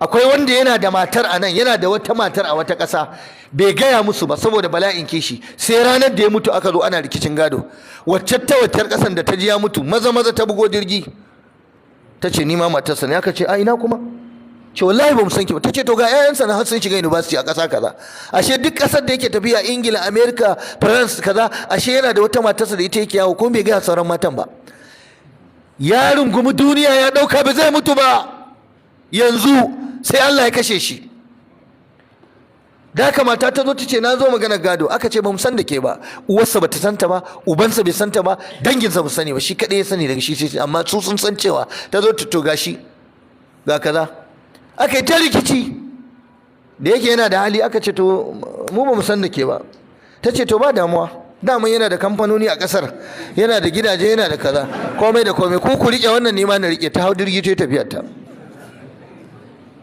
akwai wanda yana da matar a nan, yana da wata matar a wata ƙasa, bai gaya musu ba saboda bala'in kishi, sai ranar da ya mutu aka zo ana rikicin gado. Wacce ta wacce ƙasan da ta ji ya mutu maza ta bugo jirgi ta ce ni ma matarsa ne. Aka ce a ina kuma? Ce wallahi ba mu san ki ba. Ta ce to ga 'ya'yansa na har sun shiga university a ƙasa kaza. Ashe duk ƙasar da yake tafiya, Ingila, America, France kaza, ashe yana da wata matarsa da ita yake yawo, kuma bai gaya sauran matan ba. Ya rungumi duniya ya ɗauka ba zai mutu ba, yanzu sai Allah ya kashe shi. Da haka mata ta zo ta ce na zo maganar gado. Aka ce ba mu san da ke ba, uwarsa ba ta santa ba, ubansa bai santa ba, danginsa ba sani ba, shi kaɗai ya sani daga shi sai, amma su sun san cewa. Ta zo ta to gashi ga kaza. Aka yi ta rikici, da yake yana da hali aka ce to mu ba mu san da ke ba. Ta ce to ba damuwa, daman yana da kamfanoni a ƙasar, yana da gidaje, yana da kaza, komai da komai, ku riƙe wannan, nema na riƙe. Ta hau jirgi ta yi tafiyarta.